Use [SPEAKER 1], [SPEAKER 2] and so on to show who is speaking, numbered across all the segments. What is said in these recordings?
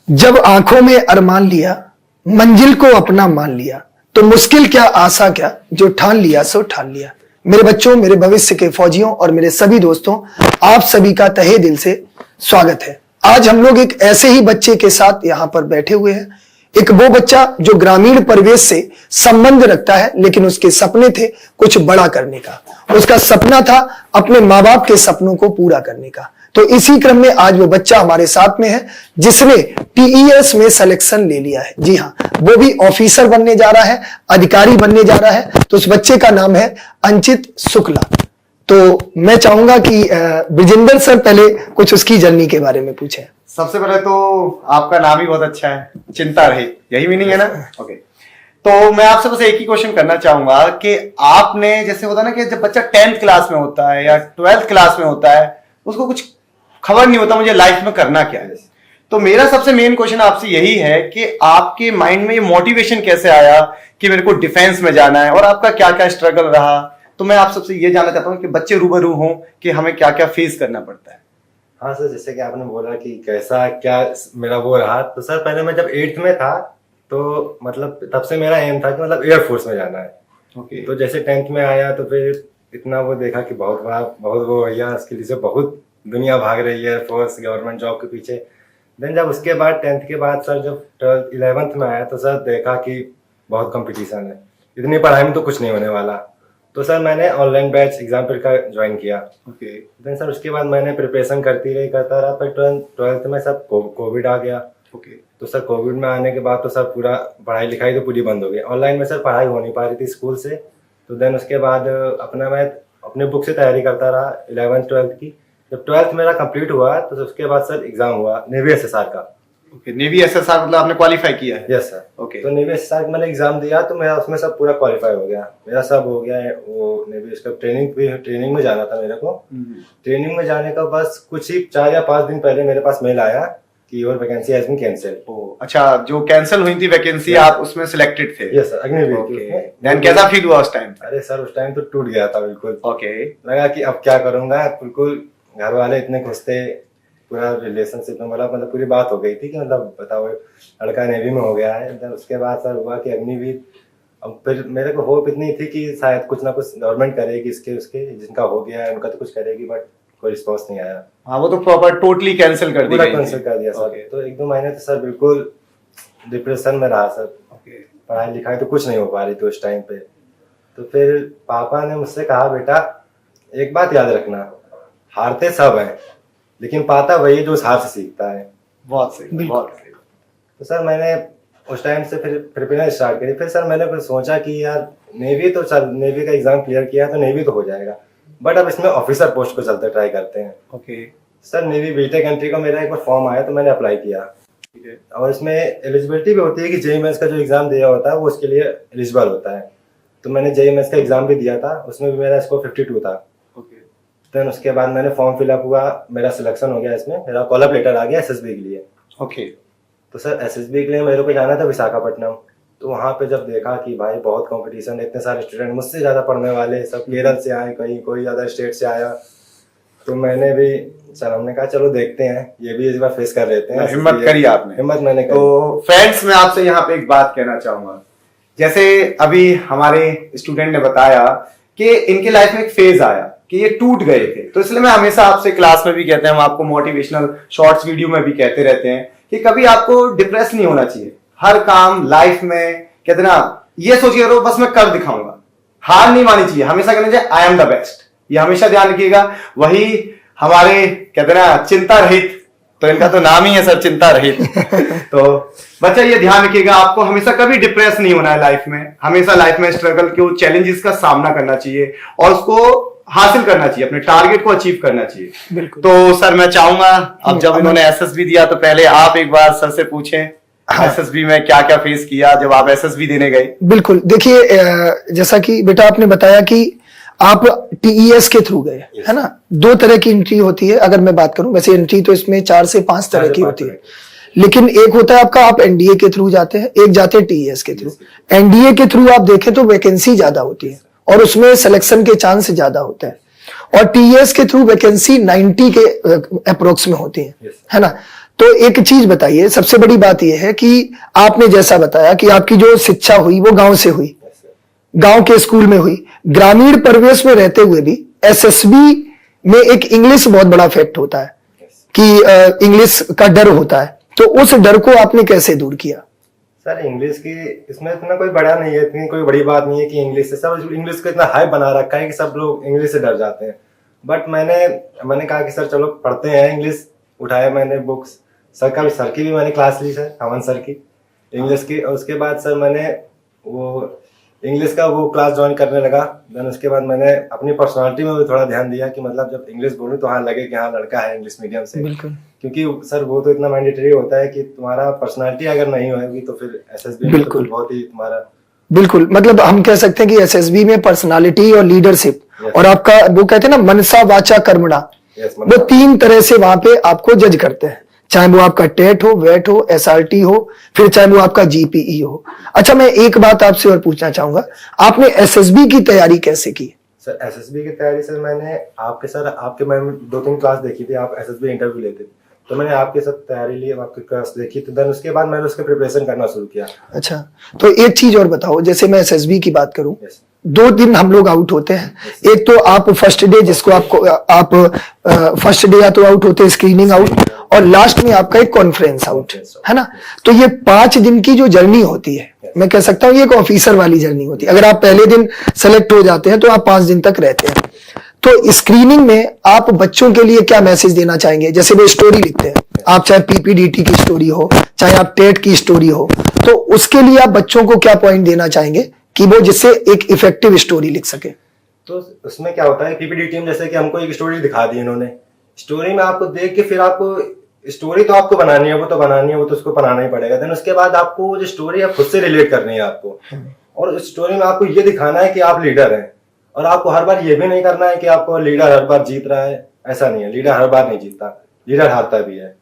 [SPEAKER 1] जब आंखों में अरमान लिया, मंजिल को अपना मान लिया, तो मुश्किल क्या आसा क्या, जो ठान लिया सो ठान लिया। मेरे बच्चों, मेरे भविष्य के फौजियों और मेरे सभी दोस्तों, आप सभी का तहे दिल से स्वागत है। आज हम लोग एक ऐसे ही बच्चे के साथ यहाँ पर बैठे हुए हैं। एक वो बच्चा जो ग्रामीण परिवेश से संबंध रखता है, लेकिन उसके सपने थे कुछ बड़ा करने का। उसका सपना था अपने माँ बाप के सपनों को पूरा करने का। तो इसी क्रम में आज वो बच्चा हमारे साथ में है जिसने टीईएस में सिलेक्शन ले लिया है। जी हाँ, वो भी ऑफिसर बनने जा रहा है, अधिकारी बनने जा रहा है। तो उस बच्चे का नाम है अंचित शुक्ला। तो मैं चाहूंगा कि ब्रिजेंद्र सर पहले कुछ उसकी जर्नी के बारे में पूछें।
[SPEAKER 2] सबसे पहले तो आपका नाम ही बहुत अच्छा है, चिंता रहित, यही मीनिंग है ना? ओके। तो मैं आपसे बस एक ही क्वेश्चन करना चाहूंगा कि आपने, जैसे होता है ना कि जब बच्चा 10th क्लास में होता है या 12th क्लास में होता है, उसको कुछ खबर नहीं होता मुझे लाइफ में करना क्या है। तो मेरा सबसे मेन क्वेश्चन आपसे यही है कि आपके माइंड में ये मोटिवेशन कैसे आया कि मेरे को डिफेंस में जाना है, और आपका क्या क्या स्ट्रगल रहा। तो मैं आप सबसे ये जानना चाहता हूँ कि बच्चे रूबरू हों कि हमें क्या क्या फेस करना पड़ता है।
[SPEAKER 3] हाँ सर, जैसे कि आपने बोला कि कैसा क्या मेरा वो रहा, तो सर पहले मैं जब 8th में था तो मतलब तब से मेरा एम था कि मतलब एयरफोर्स में जाना है।
[SPEAKER 2] ओके।
[SPEAKER 3] तो जैसे 10th में आया तो फिर इतना वो देखा कि बहुत बड़ा, बहुत वो भैया इसके लिए बहुत दुनिया भाग रही है एयरफोर्स गवर्नमेंट जॉब के पीछे। देन जब उसके बाद 10th के बाद सर जब 11th में आया तो सर देखा कि बहुत कंपटीशन है, इतनी पढ़ाई में तो कुछ नहीं होने वाला। तो सर मैंने ऑनलाइन बैच एग्जाम्पल का ज्वाइन किया।
[SPEAKER 2] ओके।
[SPEAKER 3] देन सर उसके बाद मैंने प्रिपरेशन करता रहा। पर 12th में सब कोविड आ गया।
[SPEAKER 2] ओके।
[SPEAKER 3] तो सर कोविड में आने के बाद तो सर पूरा पढ़ाई लिखाई तो पूरी बंद हो गई। ऑनलाइन में सर पढ़ाई हो नहीं पा रही थी स्कूल से। तो देन उसके बाद मैं अपने बुक से तैयारी करता रहा 11th 12th की। जब 12th मेरा कंप्लीट हुआ तो उसके बाद सर एग्जाम हुआ नेवी एसएसआर का।
[SPEAKER 2] ओके। नेवी एसएसआर मतलब आपने क्वालिफाई किया है?
[SPEAKER 3] Yes sir.
[SPEAKER 2] ओके।
[SPEAKER 3] तो नेवी एसएसआर मैंने एग्जाम दिया तो मेरा उसमें सब पूरा क्वालिफाई हो गया, मेरा सब हो गया है। वो नेवी इसका ट्रेनिंग में जाना था मेरे को। ट्रेनिंग में जाने का बस कुछ ही 4 या 5 दिन पहले मेरे पास मेल आया कि your vacancy has been cancelled.
[SPEAKER 2] अच्छा, जो कैंसिल हुई थी वैकेंसी, आप उसमें सिलेक्टेड थे?
[SPEAKER 3] यस सर, अग्निवीर की।
[SPEAKER 2] देन कैसा फील हुआ उस टाइम?
[SPEAKER 3] अरे सर उस टाइम तो टूट गया था बिल्कुल।
[SPEAKER 2] ओके।
[SPEAKER 3] लगा कि अब क्या करूंगा, बिल्कुल घर वाले इतने खुश थे, पूरा रिलेशनशिप में मतलब पूरी बात हो गई थी कि मतलब बताओ लड़का नेवी में हो गया है। देन उसके बाद सर हुआ कि अग्निवीर। अब फिर मेरे को होप इतनी थी कि शायद कुछ ना कुछ गवर्नमेंट करेगी इसके उसके, जिनका हो गया है उनका तो कुछ करेगी, बट कोई रिस्पॉन्स नहीं आया।
[SPEAKER 2] हाँ, वो तो प्रॉपर टोटली कैंसिल कर दिया।
[SPEAKER 3] कैंसिल कर दिया सर। तो 1-2 महीने तो सर बिल्कुल डिप्रेशन में रहा सर। पढ़ाई लिखाई तो कुछ नहीं हो पा रही थी उस टाइम पे। तो फिर पापा ने मुझसे कहा, बेटा एक बात याद रखना, हारते सब हैं लेकिन पाता वही जो उस हार से सीखता है।
[SPEAKER 2] बहुत सही, बहुत सही।
[SPEAKER 3] तो सर मैंने उस टाइम से फिर प्रिपरेशन स्टार्ट करी। फिर सर मैंने सोचा कि यार नेवी तो चल, नेवी का एग्जाम क्लियर किया तो नेवी तो हो जाएगा, बट अब इसमें ऑफिसर पोस्ट को चलते ट्राई करते हैं।
[SPEAKER 2] Okay.
[SPEAKER 3] Sir navy BTech entry का मेरा एक बार फॉर्म आया तो मैंने अप्लाई किया। और इसमें एलिजिबिलिटी भी होती है कि जेईई मेंस का जो एग्जाम दिया होता है वो उसके लिए एलिजिबल होता है। तो मैंने जेईई मेंस का एग्जाम भी दिया था, उसमें भी मेरा स्कोर 52 था। देन उसके बाद मैंने फॉर्म फिलअप हुआ, मेरा सिलेक्शन हो गया। इसमें मेरा कॉल अप लेटर आ गया एसएसबी के लिए।
[SPEAKER 2] ओके।
[SPEAKER 3] तो सर एसएसबी के लिए मेरे को जाना था विशाखापट्टनम। तो वहाँ पे जब देखा कि भाई बहुत कंपटीशन है, इतने सारे स्टूडेंट मुझसे ज़्यादा पढ़ने वाले, सब केरल से आए, कहीं कोई अदर स्टेट से आया। तो मैंने भी सर, हमने कहा चलो देखते हैं, ये भी इस बार फेस कर लेते हैं।
[SPEAKER 2] हिम्मत करी आपने?
[SPEAKER 3] हिम्मत मैंने करी।
[SPEAKER 2] तो फ्रेंड्स, मैं आपसे यहाँ पे एक बात कहना चाहूंगा। जैसे अभी हमारे स्टूडेंट ने बताया कि इनके लाइफ में एक फेज आया कि ये टूट गए थे। तो इसलिए मैं हमेशा आपसे क्लास में भी कहते हैं, हम आपको मोटिवेशनल शॉर्ट्स वीडियो में भी कहते रहते हैं कि कभी आपको डिप्रेस नहीं होना चाहिए। हर काम लाइफ में कहते ना, ये सोचिए करो बस मैं कर दिखाऊंगा, हार नहीं मानी चाहिए, हमेशा कहना चाहिए आई एम द बेस्ट। ये हमेशा ध्यान रखिएगा। वही हमारे कहते ना चिंता रहित, तो इनका तो नाम ही है सर, चिंता रहित। तो बच्चा ये ध्यान रखिएगा, आपको हमेशा कभी डिप्रेस नहीं होना है लाइफ में। हमेशा लाइफ में स्ट्रगल के चैलेंजेस का सामना करना चाहिए और उसको हासिल करना चाहिए, अपने टारगेट को अचीव करना चाहिए। बिल्कुल। तो सर मैं चाहूंगा, अब जब इन्होंने एसएसबी दिया तो पहले आप एक बार सर से पूछें एसएसबी में क्या क्या फेस किया जब आप एसएसबी देने गए।
[SPEAKER 1] बिल्कुल। देखिए, जैसा कि बेटा आपने बताया कि आप टीईएस के थ्रू गए, है ना। 2 तरह की एंट्री होती है, अगर मैं बात करूं। वैसे एंट्री तो इसमें 4 से 5 तरह की होती है, लेकिन एक होता है आपका, आप एनडीए के थ्रू जाते हैं, एक जाते हैं टीईएस के थ्रू। एनडीए के थ्रू आप देखें तो वैकेंसी ज्यादा होती है और उसमें सिलेक्शन के चांस ज्यादा होते हैं, और टीईएस के थ्रू वैकेंसी 90 के अप्रोक्स में होती है ना। तो एक चीज बताइए, सबसे बड़ी बात यह है कि आपने जैसा बताया कि आपकी जो शिक्षा हुई वो गांव से हुई, गांव के स्कूल में हुई। ग्रामीण परिवेश में रहते हुए भी एसएसबी में एक इंग्लिश बहुत बड़ा फैक्ट होता है कि इंग्लिश का डर होता है, तो उस डर को आपने कैसे दूर किया?
[SPEAKER 3] सर इंग्लिश की इसमें इतना कोई बड़ा नहीं है, इतनी कोई बड़ी बात नहीं है कि इंग्लिश से सब इंग्लिश को इतना हाई बना रखा है कि सब लोग इंग्लिश से डर जाते हैं। बट मैंने कहा कि सर चलो पढ़ते हैं इंग्लिश, उठाया मैंने बुक्स, सर की भी मैंने क्लास ली सर, हमन सर की इंग्लिश की। और उसके बाद सर मैंने वो इंग्लिश का वो क्लास ज्वाइन करने लगा। देन उसके बाद मैंने अपनी पर्सनालिटी में भी थोड़ा ध्यान दिया कि मतलब जब इंग्लिश बोलूँ तो हाँ लगे कि हाँ लड़का है इंग्लिश मीडियम से।
[SPEAKER 1] बिल्कुल।
[SPEAKER 3] क्योंकि सर वो तो इतना मैंडेटरी होता है कि तुम्हारा पर्सनालिटी अगर नहीं होगी तो फिर एसएसबी में तो बहुत ही तुम्हारा
[SPEAKER 1] बिल्कुल, मतलब हम कह सकते हैं कि एसएसबी में पर्सनालिटी और लीडरशिप और आपका वो कहते हैं ना मनसा वाचा कर्मणा, वो 3 तरह से वहां पे आपको जज करते हैं, चाहे वो आपका टेट हो, वेट हो, एसआरटी हो, फिर चाहे वो आपका जीपीई हो। अच्छा, मैं एक बात आपसे और पूछना चाहूंगा, आपने एसएसबी की तैयारी कैसे की?
[SPEAKER 3] सर एसएसबी की तैयारी सर मैंने आपके मैंने 2-3 क्लास देखी थी, आप एसएसबी इंटरव्यू लेते थे तो मैंने आपके साथ तैयारी ली, आपकी क्लास देखी, तो देन उसके बाद मैंने उसके प्रिपरेशन करना शुरू किया।
[SPEAKER 1] अच्छा, तो एक चीज और बताओ, जैसे मैं एसएसबी की बात करूं, 2 दिन हम लोग आउट होते हैं। एक तो आप फर्स्ट डे, जिसको आप फर्स्ट डे या तो आउट होते हैं स्क्रीनिंग आउट, और लास्ट में आपका एक कॉन्फ्रेंस आउट, है ना। तो ये 5 दिन की जो जर्नी होती है, मैं कह सकता हूँ ये एक ऑफिसर वाली जर्नी होती है। अगर आप पहले दिन सेलेक्ट हो जाते हैं तो आप 5 दिन तक रहते हैं। तो स्क्रीनिंग में आप बच्चों के लिए क्या मैसेज देना चाहेंगे? जैसे वो स्टोरी लिखते हैं, आप चाहे पीपीडीटी की स्टोरी हो, चाहे आप टेट की स्टोरी हो, तो उसके लिए आप बच्चों को क्या पॉइंट देना चाहेंगे कि वो जिससे एक इफेक्टिव स्टोरी लिख सके?
[SPEAKER 3] तो उसमें क्या होता है, पीपीडीटी में जैसे कि हमको एक स्टोरी दिखा दी इन्होंने, स्टोरी में आपको देख के फिर आपको स्टोरी तो आपको बनानी है, वो तो बनानी है, वो तो उसको बनाना ही पड़ेगा। देन उसके बाद आपको जो स्टोरी है खुद से रिलेट करनी है आपको, और उस स्टोरी में आपको ये दिखाना है कि आप लीडर हैं। और आपको हर बार ये भी नहीं करना है कि आपको लीडर हर बार जीत रहा है, ऐसा नहीं है। लीडर हर बार नहीं जीतता, लीडर हारता भी है,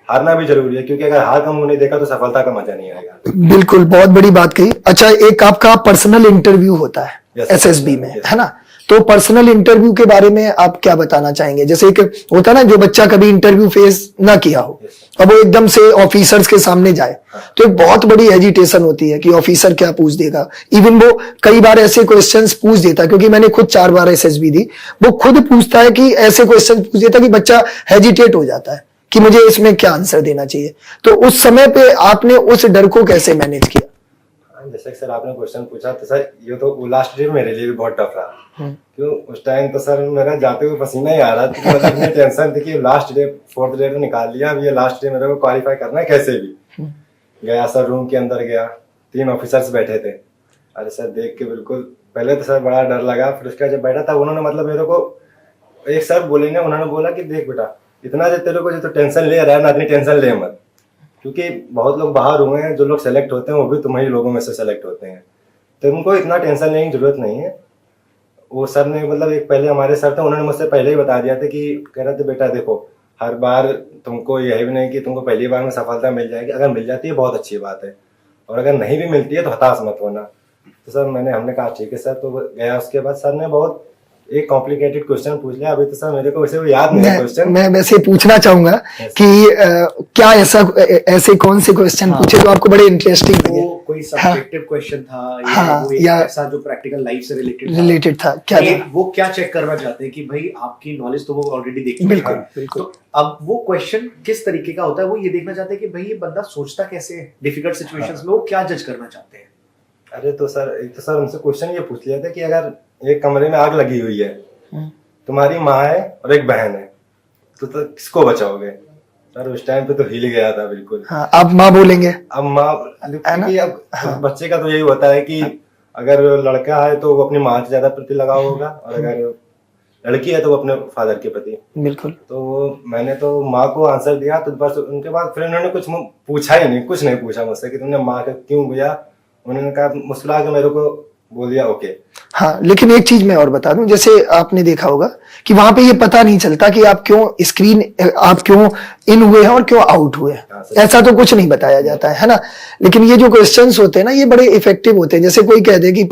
[SPEAKER 3] हारना भी जरूरी है, क्योंकि अगर हार का मुंह नहीं देखा तो सफलता का मजा नहीं आएगा।
[SPEAKER 1] बिल्कुल, बहुत बड़ी बात कही। अच्छा, एक आपका पर्सनल इंटरव्यू होता है एसएसबी में, है ना, तो पर्सनल इंटरव्यू के बारे में आप क्या बताना चाहेंगे? जैसे एक होता है ना, जो बच्चा कभी इंटरव्यू फेस ना किया हो, अब वो एकदम से ऑफिसर्स के सामने जाए, तो एक बहुत बड़ी हेजिटेशन होती है कि ऑफिसर क्या पूछ देगा। इवन वो कई बार ऐसे क्वेश्चंस पूछ देता है, क्योंकि मैंने खुद 4 बार एसएसबी दी, वो खुद पूछता है कि ऐसे क्वेश्चन पूछ देता है कि बच्चा हेजिटेट हो जाता है कि मुझे इसमें क्या आंसर देना चाहिए। तो उस समय पे आपने उस डर को कैसे मैनेज किया?
[SPEAKER 3] जैसे सर आपने क्वेश्चन पूछा, तो सर ये तो लास्ट डे मेरे लिए भी बहुत टफ रहा। क्यों, उस टाइम तो सर मेरा जाते हुए पसीना ही आ रहा था, मतलब इतनी टेंशन थी कि लास्ट डे 4th डे तो निकाल लिया, अब ये लास्ट डे मेरे को क्वालिफाई करना है कैसे भी। गया सर, रूम के अंदर गया, 3 ऑफिसर्स बैठे थे। अरे सर देख के बिल्कुल पहले तो सर बड़ा डर लगा, फिर उसके बाद जब बैठा था उन्होंने मतलब मेरे को एक सर बोले ने, उन्होंने बोला कि देख बेटा, इतना जो तेरे को जो तो टेंशन ले रहा है ना, इतनी टेंशन ले मत, क्योंकि बहुत लोग बाहर हुए हैं, जो लोग सेलेक्ट होते हैं वो भी तुम्हारे लोगों में से सेलेक्ट होते हैं, तो उनको इतना टेंशन लेने की जरूरत नहीं है। वो सर ने मतलब एक पहले हमारे सर थे, उन्होंने मुझसे पहले ही बता दिया था कि कह रहे थे बेटा देखो, हर बार तुमको यही भी नहीं कि तुमको पहली बार में सफलता मिल जाएगी, अगर मिल जाती है बहुत अच्छी बात है, और अगर नहीं भी मिलती है तो हताश मत होना। तो सर हमने कहा ठीक है सर। तो गया, उसके बाद सर ने बहुत एक कॉम्प्लिकेटेड क्वेश्चन पूछ लिया। अभी तो सर मेरे को वैसे याद नहीं है क्वेश्चन।
[SPEAKER 1] मैं वैसे पूछना चाहूंगा कि क्या ऐसे कौन से क्वेश्चन पूछे जो आपको बड़े इंटरेस्टिंग लगे?
[SPEAKER 4] कोई सब्जेक्टिव क्वेश्चन था या ऐसा जो प्रैक्टिकल लाइफ से रिलेटेड
[SPEAKER 1] था? क्या
[SPEAKER 4] वो क्या चेक करना चाहते हैं कि भाई आपकी नॉलेज तो वो ऑलरेडी देख चुके हैं, बिल्कुल। तो अब वो क्वेश्चन किस तरीके का होता है, वो ये देखना चाहते हैं कि भाई ये बंदा सोचता कैसे है डिफिकल्ट सिचुएशंस में, वो क्या जज करना चाहते हैं।
[SPEAKER 3] अरे तो सर हमसे क्वेश्चन ये पूछ लिया था कि अगर एक कमरे में आग लगी हुई है, तुम्हारी माँ है और एक बहन है, तो किसको बचाओगे? सर उस टाइम पे तो हिल गया था बिल्कुल।
[SPEAKER 1] हाँ, अब माँ बोलेंगे।
[SPEAKER 3] अब माँ, क्योंकि अब बच्चे का तो यही होता है कि अगर लड़का है तो वो अपनी माँ से ज्यादा प्रति लगाव होगा, और अगर लड़की है तो वो अपने फादर के प्रति।
[SPEAKER 1] बिल्कुल।
[SPEAKER 3] तो मैंने तो माँ को आंसर दिया, तो बस उनके बाद फिर उन्होंने कुछ पूछा ही नहीं, कुछ नहीं पूछा मुझसे कि तुमने माँ का क्यों दिया। उन्होंने कहा, मुस्कुरा के मेरे को बोल दिया ओके।
[SPEAKER 1] हाँ, लेकिन एक चीज मैं और बता दूं, जैसे आपने देखा होगा कि वहां पे ये पता नहीं चलता कि आप क्यों इन हुए हैं और क्यों आउट हुए हैं, ऐसा तो कुछ नहीं बताया जाता है ना। लेकिन ये जो क्वेश्चंस होते हैं ना, ये बड़े इफेक्टिव होते हैं। जैसे कोई कह दे कि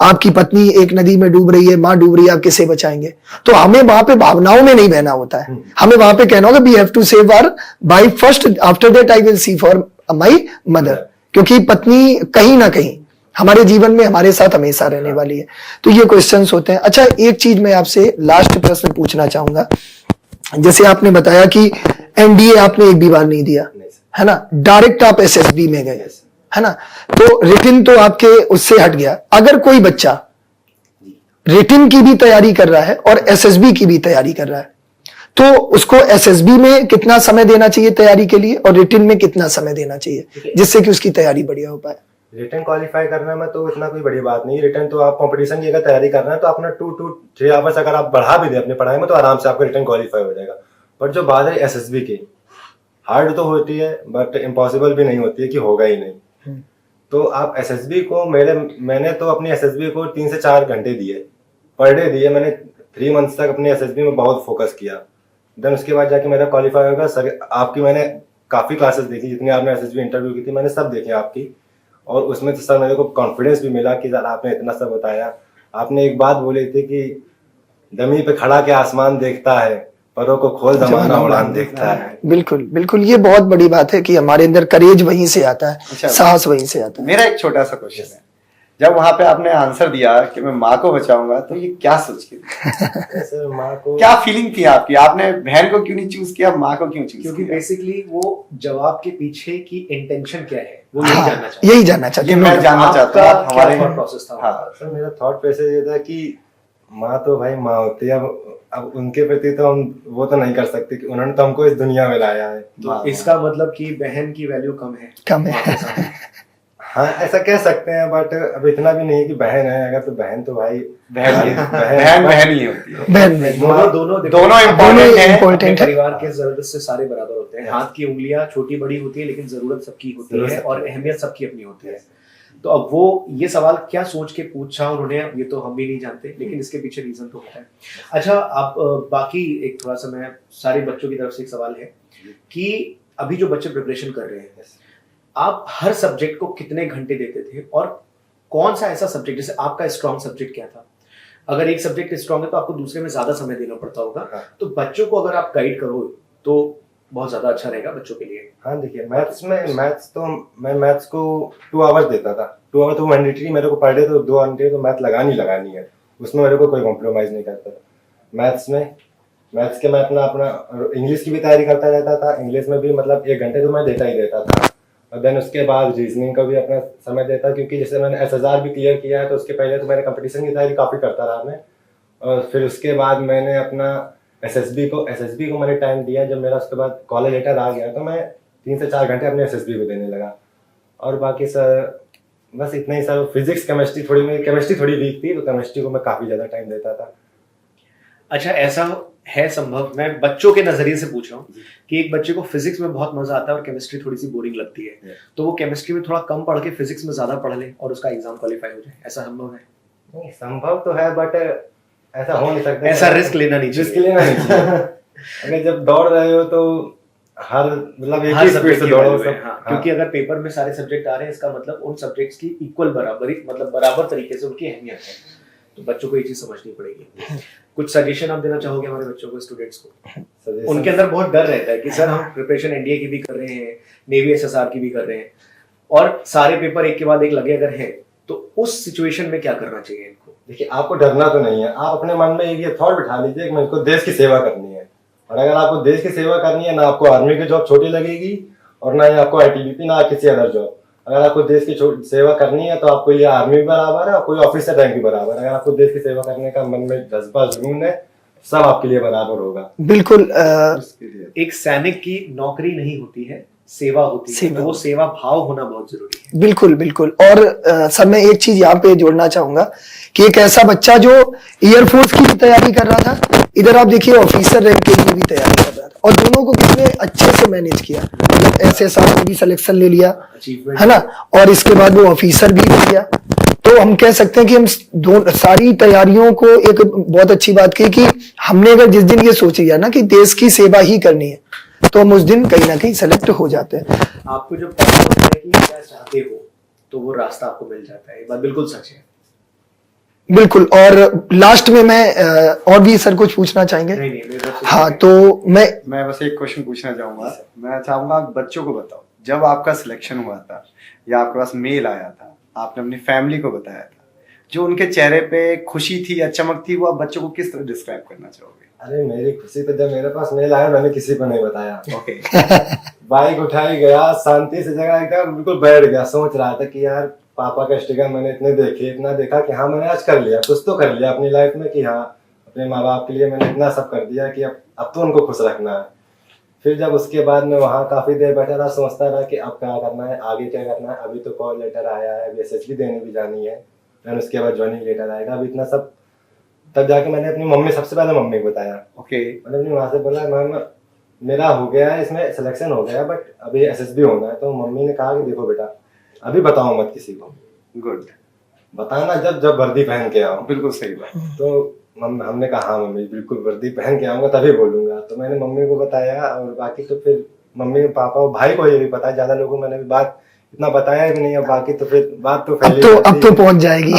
[SPEAKER 1] आपकी पत्नी एक नदी में डूब रही है, माँ डूब रही है, आप किसे बचाएंगे? तो हमें वहां पे भावनाओं में नहीं बहना होता है, हमें वहां पे कहना होगा we have to save our wife first, after that I will see for my mother. क्योंकि पत्नी कहीं ना कहीं हमारे जीवन में हमारे साथ हमेशा रहने वाली है। तो ये क्वेश्चंस होते हैं। अच्छा, एक चीज मैं आपसे लास्ट प्रश्न पूछना चाहूंगा। जैसे आपने बताया कि एनडीए आपने एक भी बार नहीं दिया, है ना, डायरेक्ट आप एसएसबी में गए, है ना, तो रिटिन तो आपके उससे हट गया। अगर कोई बच्चा रिटिन की भी तैयारी कर रहा है और एसएसबी की भी तैयारी कर रहा है, तो उसको एसएसबी में कितना समय देना चाहिए तैयारी के लिए और रिटिन में कितना समय देना चाहिए, जिससे कि उसकी तैयारी बढ़िया हो पाए?
[SPEAKER 3] रिटर्न क्वालिफाई करने में तो इतना कोई बड़ी बात नहीं। रिटर्न तो आप कंपटीशन की अगर तैयारी कर रहे हैं तो अपना 2 to 3 आवर्स अगर आप बढ़ा भी दें अपनी पढ़ाई में तो आराम से आपका रिटर्न क्वालिफाई हो जाएगा। पर जो बात है एसएसबी की, हार्ड तो होती है बट इम्पॉसिबल भी नहीं होती है कि होगा ही नहीं। तो आप एसएसबी को मैंने तो अपनी एसएसबी को 3 से 4 घंटे दिए, पर डे दिए। मैंने 3 मंथ्स तक अपनी एसएसबी में बहुत फोकस किया। देन उसके बाद जाके मेरा क्वालिफाई होगा। सर आपकी मैंने काफ़ी क्लासेस देखी, जितनी आपने एसएसबी इंटरव्यू की थी मैंने सब देखे आपकी, और उसमें तो सर मेरे को कॉन्फिडेंस भी मिला कि सर आपने इतना सब बताया। आपने एक बात बोली थी कि जमीन पे खड़ा के आसमान देखता है, परों को खोल जमाना उड़ान देखता है।
[SPEAKER 1] बिल्कुल बिल्कुल, ये बहुत बड़ी बात है कि हमारे अंदर करेज वहीं से आता है,
[SPEAKER 2] अच्छा,
[SPEAKER 1] साहस वहीं से आता है।
[SPEAKER 2] मेरा एक छोटा सा क्वेश्चन है, जब वहां पे आपने आंसर दिया कि मैं माँ को बचाऊंगा, तो ये क्या सोच के
[SPEAKER 3] सर माँ को
[SPEAKER 2] क्या फीलिंग थी आपकी? आपने बहन को क्यों नहीं चूज किया, माँ को क्यों चूज
[SPEAKER 4] क्योंकि
[SPEAKER 2] किया?
[SPEAKER 4] बेसिकली वो जवाब के पीछे की इंटेंशन क्या है वो
[SPEAKER 1] हाँ,
[SPEAKER 4] यही जानना चाहते
[SPEAKER 1] यही जानना चाहते
[SPEAKER 2] ये
[SPEAKER 1] हैं।
[SPEAKER 2] मैं जानना चाहता हूँ।
[SPEAKER 4] आपका
[SPEAKER 2] हमारे
[SPEAKER 4] क्या thought process था?
[SPEAKER 2] हाँ,
[SPEAKER 3] सर मेरा थॉट प्रोसेस ये था कि माँ तो भाई माँ होती है। अब उनके प्रति तो हम वो तो नहीं कर सकते कि उन्होंने तो हमको इस दुनिया में लाया है।
[SPEAKER 4] तो इसका मतलब कि बहन की वैल्यू कम है,
[SPEAKER 1] कम है।
[SPEAKER 4] माँ के सामने।
[SPEAKER 3] हाँ ऐसा कह सकते हैं, बट अब इतना भी नहीं कि बहन है। अगर तो बहन तो भाई
[SPEAKER 2] बहन ही होती है।
[SPEAKER 1] बहन में
[SPEAKER 4] दोनों
[SPEAKER 2] दोनों important है।
[SPEAKER 1] इम्पोर्टेंट है।
[SPEAKER 4] परिवार के जरूरत से सारे बराबर होते हैं। हाथ की उंगलियां छोटी बड़ी होती है लेकिन जरूरत सबकी होती है और अहमियत सबकी अपनी होती है। तो अब वो ये सवाल क्या सोच के पूछा उन्होंने, ये तो हम भी नहीं जानते, लेकिन इसके पीछे रीजन तो होता है। अच्छा, आप बाकी एक थोड़ा सा मैं सारे बच्चों की तरफ से एक सवाल है कि अभी जो बच्चे प्रिपरेशन कर रहे हैं, आप हर सब्जेक्ट को कितने घंटे देते थे और कौन सा ऐसा सब्जेक्ट, जैसे आपका स्ट्रॉन्ग सब्जेक्ट क्या था? अगर एक सब्जेक्ट स्ट्रॉन्ग है तो आपको दूसरे में ज्यादा समय देना पड़ता होगा। तो बच्चों को अगर आप गाइड करो तो बहुत ज्यादा अच्छा रहेगा बच्चों के लिए।
[SPEAKER 3] हाँ देखिए, मैथ्स को 2 आवर्स देता था। 2 आवर तो मैंडेटरी, मेरे को पर डे तो 2 घंटे तो मैथ लगानी है, उसमें मेरे को कोई कॉम्प्रोमाइज नहीं करता था। मैथ्स के मैं अपना इंग्लिश की भी तैयारी करता रहता था। इंग्लिश में भी मतलब 1 घंटे तो मैं देता ही देता था। और देन उसके बाद रीजनिंग का भी अपना समय देता, क्योंकि जैसे मैंने SSR भी क्लियर किया है तो उसके पहले तो मैंने कंपटीशन की तैयारी काफ़ी करता रहा मैं। और फिर उसके बाद मैंने अपना एसएसबी को मैंने टाइम दिया। जब मेरा उसके बाद कॉलेज लेटर आ गया तो मैं 3 से 4 घंटे अपने एसएसबी को देने लगा। और बाकी सर बस इतना ही सर। फिजिक्स केमिस्ट्री थोड़ी वीक थी, तो केमिस्ट्री को मैं काफ़ी ज़्यादा टाइम देता था।
[SPEAKER 4] अच्छा, ऐसा है संभव, मैं बच्चों के नजरिए से पूछ रहा हूँ कि एक बच्चे को फिजिक्स में बहुत मजा आता है और केमिस्ट्री थोड़ी सी बोरिंग लगती है, तो वो केमिस्ट्री में थोड़ा कम पढ़ के फिजिक्स में ज्यादा पढ़ ले और उसका एग्जाम क्वालिफाई हो जाए, ऐसा संभव है?
[SPEAKER 3] नहीं, संभव तो है बट ऐसा हो नहीं सकता।
[SPEAKER 4] ऐसा रिस्क लेना नहीं चाहिए।
[SPEAKER 3] रिस्क लेना नहीं चाहिए। अगर जब दौड़ रहे हो तो हर मतलब एक
[SPEAKER 4] हर
[SPEAKER 3] ही स्पीड
[SPEAKER 4] सब्जेक्ट
[SPEAKER 3] से
[SPEAKER 4] की
[SPEAKER 3] दौड़ो
[SPEAKER 4] value है,
[SPEAKER 3] सब।
[SPEAKER 4] हाँ। क्योंकि अगर पेपर में सारे सब्जेक्ट आ रहे हैं इसका मतलब उन सब्जेक्ट्स की इक्वल बराबरी, मतलब बराबर तरीके से उनकी अहमियत है, तो बच्चों को ये चीज समझनी पड़ेगी। कुछ सजेशन आप देना चाहोगे हमारे बच्चों को, स्टूडेंट्स को? उनके अंदर बहुत डर रहता है कि सर हम प्रिपरेशन एनडीए की भी कर रहे हैं, नेवी एसएसआर की भी कर रहे हैं और सारे पेपर एक के बाद एक लगे अगर हैं, तो उस सिचुएशन में क्या करना चाहिए इनको?
[SPEAKER 3] देखिए, आपको डरना तो नहीं है। आप अपने मन में एक ये थॉट बिठा लीजिए कि मुझको देश की सेवा करनी है। और अगर आपको देश की सेवा करनी है, ना आपको आर्मी की जॉब छोटी लगेगी और ना ही आपको ITBP, ना किसी अदर जॉब। अगर आपको देश की सेवा करनी है तो आपके लिए आर्मी भी बराबर है और कोई ऑफिसर रैंक भी बराबर है। अगर आपको देश की सेवा करने का मन में जज्बा जुनून है, सब आपके लिए बराबर होगा।
[SPEAKER 1] बिल्कुल।
[SPEAKER 4] एक सैनिक की नौकरी नहीं होती है, सेवा होती है, तो वो सेवा भाव होना बहुत जरूरी है।
[SPEAKER 1] बिल्कुल बिल्कुल। और सर मैं एक चीज यहाँ पे जोड़ना चाहूंगा कि एक ऐसा बच्चा जो एयरफोर्स की भी तैयारी कर रहा था, इधर आप देखिए ऑफिसर रैंक के लिए भी तैयारी कर रहा था, और दोनों को कितने अच्छे से मैनेज किया। मतलब एसएसआर में भी सिलेक्शन ले लिया,
[SPEAKER 4] अचीवमेंट
[SPEAKER 1] है ना, और इसके बाद वो ऑफिसर भी बन गया। तो हम कह सकते हैं कि हम दोनों सारी तैयारियों को, एक बहुत अच्छी बात की कि हमने अगर जिस दिन ये सोच लिया ना कि देश की सेवा ही करनी है, तो हम उस दिन कहीं ना कहीं सेलेक्ट हो जाते हैं।
[SPEAKER 4] आपको जब पता होता है कि क्या चाहते हो तो वो रास्ता आपको मिल जाता है। ये बात बिल्कुल सच है।
[SPEAKER 1] बिल्कुल। और लास्ट में मैं और भी सर कुछ पूछना चाहेंगे?
[SPEAKER 4] नहीं नहीं, मेरे तरफ से
[SPEAKER 1] हाँ, तो
[SPEAKER 2] मैं बस एक क्वेश्चन पूछना चाहूंगा। मैं चाहूंगा बच्चों को बताओ, जब आपका सिलेक्शन हुआ था या आपके पास मेल आया था, आपने अपनी फैमिली को बताया था, जो उनके चेहरे पे खुशी थी या चमक थी, वो आप बच्चों को किस तरह डिस्क्राइब करना चाहोगे?
[SPEAKER 3] अरे मेरी खुशी तो जब मेरे पास मेल आया मैंने किसी को नहीं बताया।
[SPEAKER 2] ओके।
[SPEAKER 3] बाइक उठाई गया, शांति से जगह एकदम बिल्कुल बैठ गया, सोच रहा था कि यार पापा का स्ट्रगल मैंने इतने देखे, इतना देखा कि हाँ मैंने आज कर लिया, कुछ तो कर लिया अपनी लाइफ में, कि हाँ अपने माँ बाप के लिए मैंने इतना सब कर दिया कि अब तो उनको खुश रखना है। फिर जब उसके बाद मैं वहाँ काफी देर बैठा रहा, सोचता रहा कि अब क्या करना है, आगे क्या करना है। अभी तो कॉल लेटर आया है, अभी एसएसबी देने भी जानी है, फिर उसके बाद ज्वाइनिंग लेटर आएगा, अभी इतना सब। तब जाके मैंने अपनी मम्मी, सबसे पहले मम्मी को बताया।
[SPEAKER 2] ओके।
[SPEAKER 3] मैंने अपनी माँ से बोला मैम मेरा हो गया है, इसमें सिलेक्शन हो गया, बट अभी एसएसबी होना है। तो मम्मी ने कहा कि देखो बेटा अभी बताओ मत किसी को,
[SPEAKER 2] गुड।
[SPEAKER 3] बताना जब वर्दी पहन के आओ।
[SPEAKER 2] बिल्कुल सही बात।
[SPEAKER 3] तो हमने कहा हाँ मम्मी बिल्कुल वर्दी पहन के आऊंगा तभी बोलूंगा। तो मैंने मम्मी को बताया, और बाकी तो फिर मम्मी पापा और भाई को ये भी पता, ज्यादा लोगों को मैंने भी बात इतना बताया भी नहीं है। बाकी तो फिर बात तो
[SPEAKER 1] अब तो पहुंच जाएगी।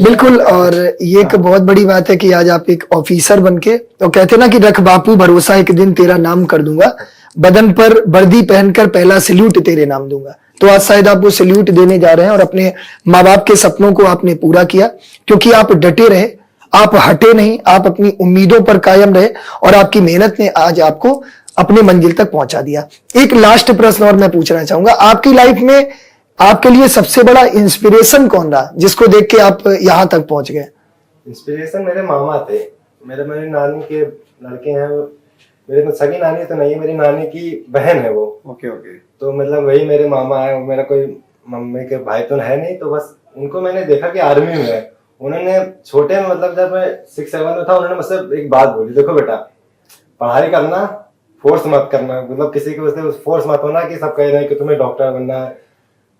[SPEAKER 1] बिल्कुल। और ये एक बहुत बड़ी बात है कि आज आप एक ऑफिसर बनके, तो कहते ना कि रख बापू भरोसा, एक दिन तेरा नाम कर दूंगा, बदन पर वर्दी पहनकर पहला सैल्यूट तेरे नाम दूंगा। तो आज शायद आप वो सैल्यूट देने जा रहे हैं, और अपने माँ बाप के सपनों को आपने पूरा किया, क्योंकि आप डटे रहे, आप हटे नहीं, आप अपनी उम्मीदों पर कायम रहे, और आपकी मेहनत ने आज आपको अपने मंजिल तक पहुंचा दिया। एक लास्ट प्रश्न और मैं पूछना चाहूंगा, आपकी लाइफ में आपके लिए सबसे बड़ा इंस्पिरेशन कौन रहा, जिसको देख के आप यहां तक पहुंच गए?
[SPEAKER 3] इंस्पिरेशन मेरे मामा थे। मेरी नानी के लड़के हैं, मेरे तो सगी नानी तो नहीं है, मेरी नानी की बहन है वो।
[SPEAKER 2] Okay okay.
[SPEAKER 3] तो मतलब वही मेरे मामा है, मेरा कोई मम्मी के भाई तो है नहीं। तो बस उनको मैंने देखा कि आर्मी में है। उन्होंने छोटे में, मतलब जब मैं 6-7 में था, उन्होंने मुझसे एक बात बोली, देखो बेटा पढ़ाई करना, फोर्स मत करना, मतलब किसी के वजह से फोर्स मत होना कि सब कह रहे हैं कि तुम्हें डॉक्टर बनना है।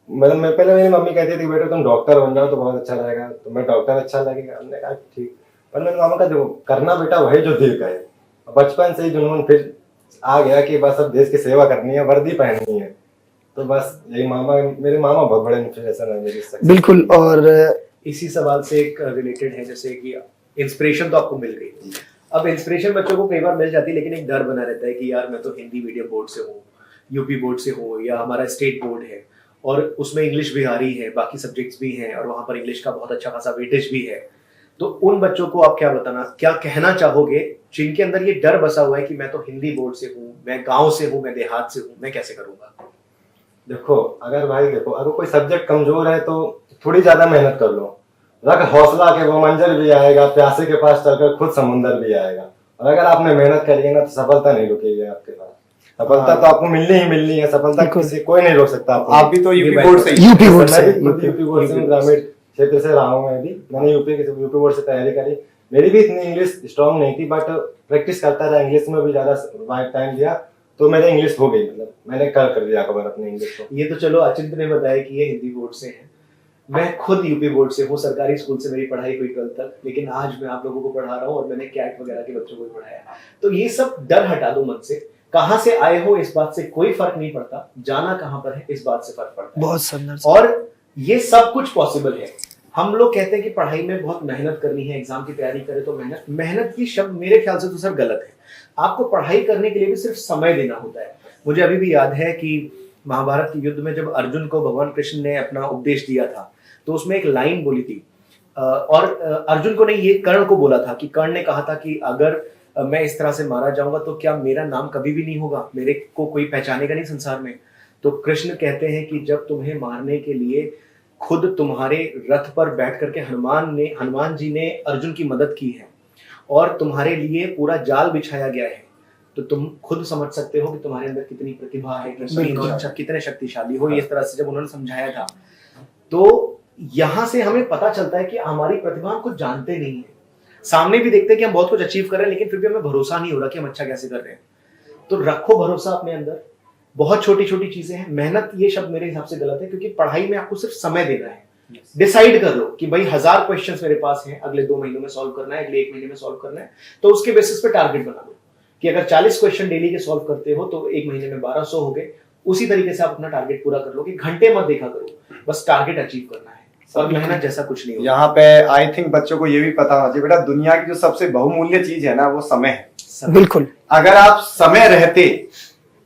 [SPEAKER 3] मतलब मैं पहले, मेरी मम्मी कहती थी बेटा तुम डॉक्टर बन जाओ तो बहुत अच्छा रहेगा, तुम्हें डॉक्टर अच्छा लगेगा। हमने कहा ठीक, पर मेरे मामा का जो करना बेटा वही जो दिल कहे। बचपन से ही जुनून फिर आ गया कि बस अब देश की सेवा करनी है, वर्दी पहननी है। तो बस यही मेरे मामा बहुत बड़े इंस्पिरेशन है मेरी।
[SPEAKER 1] बिल्कुल। और
[SPEAKER 4] इसी सवाल से एक रिलेटेड है, जैसे कि इंस्पिरेशन तो आपको मिल गई, अब इंस्पिरेशन बच्चों को कई बार मिल जाती है, लेकिन एक डर बना रहता है कि यार मैं तो हिंदी मीडियम बोर्ड से हूँ, यूपी बोर्ड से हूँ, या हमारा स्टेट बोर्ड है और उसमें इंग्लिश भी आ रही है, बाकी सब्जेक्ट्स भी हैं, और वहां पर इंग्लिश का बहुत अच्छा खासा वेटेज भी है। तो उन बच्चों को आप क्या कहना चाहोगे जिनके अंदर ये डर बसा हुआ है कि मैं तो हिंदी बोर्ड से हूँ, मैं गाँव से हूँ, मैं देहात से हूँ, मैं कैसे करूंगा?
[SPEAKER 3] देखो अगर कोई सब्जेक्ट कमजोर है तो थोड़ी ज्यादा मेहनत कर लो, रख हौसला के, वो मंजर भी आएगा, प्यासे के पास चलकर खुद समुंदर भी आएगा। और अगर आपने मेहनत करी है ना तो सफलता नहीं रुकेगी आपके पास, सफलता तो आपको मिलनी ही मिलनी है। सफलता किसी कोई नहीं रोक सकता आपको।
[SPEAKER 2] आप भी तो यूपी बोर्ड से
[SPEAKER 1] यूपी बोर्ड से
[SPEAKER 3] यूपी बोर्ड से ग्रामीण क्षेत्र से रहा हूँ मैं भी। मैंने यूपी बोर्ड से तैयारी करी। मेरी भी इतनी इंग्लिश स्ट्रांग नहीं थी, बट प्रैक्टिस करता रहा, इंग्लिश में भी ज्यादा टाइम दिया, तो मेरे इंग्लिश हो गई। मतलब मैंने कर दिया कवर अपने इंग्लिश को।
[SPEAKER 4] ये तो चलो अचिंत ने बताया कि ये हिंदी बोर्ड से है, मैं खुद यूपी बोर्ड से हूँ, सरकारी स्कूल से मेरी पढ़ाई हुई 12th तक, लेकिन आज मैं आप लोगों को पढ़ा रहा हूँ और मैंने कैट वगैरह के बच्चों को भी पढ़ाया। तो ये सब डर हटा दो मन से, कहाँ से आए हो इस बात से कोई फर्क नहीं पड़ता, जाना कहाँ पर है इस बात से फर्क पड़ता है।
[SPEAKER 1] बहुत सुंदर।
[SPEAKER 4] और ये सब कुछ पॉसिबल है। हम लोग कहते हैं कि पढ़ाई में बहुत मेहनत करनी है, एग्जाम की तैयारी करें तो मेहनत की शब्द मेरे ख्याल से तो सर गलत है। आपको पढ़ाई करने के लिए भी सिर्फ समय देना होता है। मुझे अभी भी याद है कि महाभारत के युद्ध में जब अर्जुन को भगवान कृष्ण ने अपना उपदेश दिया था, तो उसमें एक लाइन बोली थी, और अर्जुन को नहीं, ये कर्ण को बोला था, कि कर्ण ने कहा था कि अगर मैं इस तरह से मारा जाऊंगा तो क्या मेरा नाम कभी भी नहीं होगा, मेरे को कोई पहचानेगा नहीं संसार में। तो कृष्ण कहते हैं कि जब तुम्हें मारने के लिए खुद तुम्हारे रथ पर बैठ करके हनुमान जी ने अर्जुन की मदद की है और तुम्हारे लिए पूरा जाल बिछाया गया है, तो तुम खुद समझ सकते हो कि तुम्हारे अंदर कितनी प्रतिभा है, कितने शक्तिशाली हो। इस तरह से जब उन्होंने समझाया था, तो यहां से हमें पता चलता है कि हमारी प्रतिभा हम कुछ जानते नहीं है। सामने भी देखते हैं कि हम बहुत कुछ अचीव कर रहे हैं, लेकिन फिर भी हमें भरोसा नहीं हो रहा कि हम अच्छा कैसे कर रहे हैं। तो रखो भरोसा अपने अंदर। बहुत छोटी छोटी चीजें हैं। मेहनत ये शब्द मेरे हिसाब से गलत है, क्योंकि पढ़ाई में आपको सिर्फ समय देना है। डिसाइड कर लो कि भाई 1000 क्वेश्चंस मेरे पास हैं, अगले 2 महीनों में सॉल्व करना है, अगले 1 महीने में सॉल्व करना है, तो उसके बेसिस पे टारगेट बना लो कि अगर 40 क्वेश्चन डेली के सॉल्व करते हो तो 1 महीने में 1200 हो गए। उसी तरीके से आप अपना टारगेट पूरा कर लो कि घंटे मत देखा करो, बस टारगेट अचीव करना है, और मेहनत जैसा कुछ नहीं होगा।
[SPEAKER 2] यहाँ पे आई थिंक बच्चों को ये भी पता होना चाहिए, बेटा दुनिया की जो सबसे बहुमूल्य चीज है ना, वो समय है।
[SPEAKER 1] बिल्कुल।
[SPEAKER 2] अगर आप समय रहते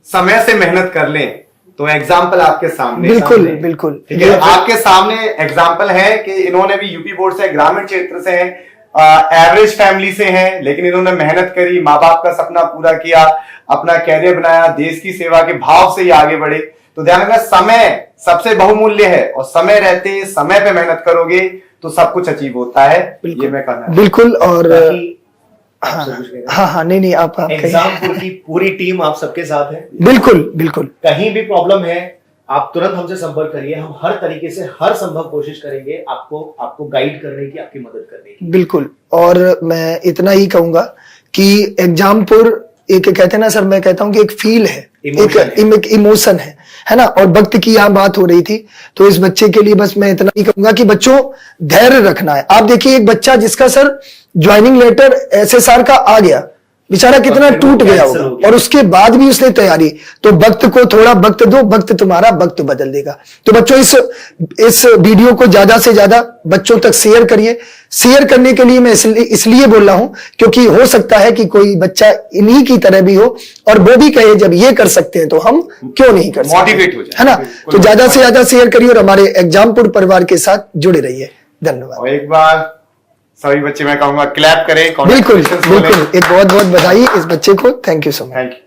[SPEAKER 2] समय से मेहनत कर लें तो एग्जाम्पल आपके सामने,
[SPEAKER 1] बिल्कुल बिल्कुल।
[SPEAKER 2] ठीक है, आपके सामने एग्जाम्पल है कि इन्होंने भी यूपी बोर्ड से, ग्रामीण क्षेत्र से हैं, एवरेज फैमिली से हैं, लेकिन इन्होंने मेहनत करी, माँ बाप का सपना पूरा किया, अपना कैरियर बनाया, देश की सेवा के भाव से ही आगे बढ़े। तो ध्यान रखना, समय सबसे बहुमूल्य है, और समय रहते समय पे मेहनत करोगे तो सब कुछ अचीव होता है। ये मैं कहना
[SPEAKER 1] बिल्कुल। और
[SPEAKER 4] हाँ
[SPEAKER 1] हाँ, नहीं आप
[SPEAKER 4] एग्जामपुर की पूरी टीम आप सबके साथ है।
[SPEAKER 1] बिल्कुल बिल्कुल।
[SPEAKER 4] कहीं भी प्रॉब्लम है आप तुरंत हमसे संपर्क करिए, हम हर तरीके से हर संभव कोशिश करेंगे आपको गाइड करने की, आपकी मदद करने की।
[SPEAKER 1] बिल्कुल। और मैं इतना ही कहूंगा कि एग्जामपुर एक, कहते हैं ना सर, मैं कहता हूं कि एक फील है, एक इमोशन है ना। और वक्त की यहाँ बात हो रही थी, तो इस बच्चे के लिए बस मैं इतना ही कहूंगा कि बच्चों धैर्य रखना है। आप देखिए एक बच्चा जिसका सर ज्वाइनिंग लेटर एसएसआर का आ गया, बेचारा कितना टूट गया होगा, और उसके बाद भी उसने तैयारी। तो वक्त को थोड़ा वक्त दो, वक्त तुम्हारा वक्त बदल देगा। तो बच्चों इस वीडियो को ज्यादा से ज्यादा बच्चों तक शेयर करिए। शेयर करने के लिए मैं इसलिए बोल रहा हूं क्योंकि हो सकता है कि कोई बच्चा इन्हीं की तरह भी हो और वो भी कहे जब ये कर सकते हैं तो हम क्यों नहीं कर सकते,
[SPEAKER 2] मोटिवेट हो जाए,
[SPEAKER 1] है ना। तो ज्यादा से ज्यादा शेयर करिए और हमारे एग्जामपुर परिवार के साथ जुड़े रहिए। धन्यवाद।
[SPEAKER 2] और एक बार सभी बच्चे मैं कहूंगा क्लैप करें।
[SPEAKER 1] बिल्कुल बिल्कुल। एक बहुत बहुत बधाई इस बच्चे को। Thank you so much.
[SPEAKER 2] Thank you.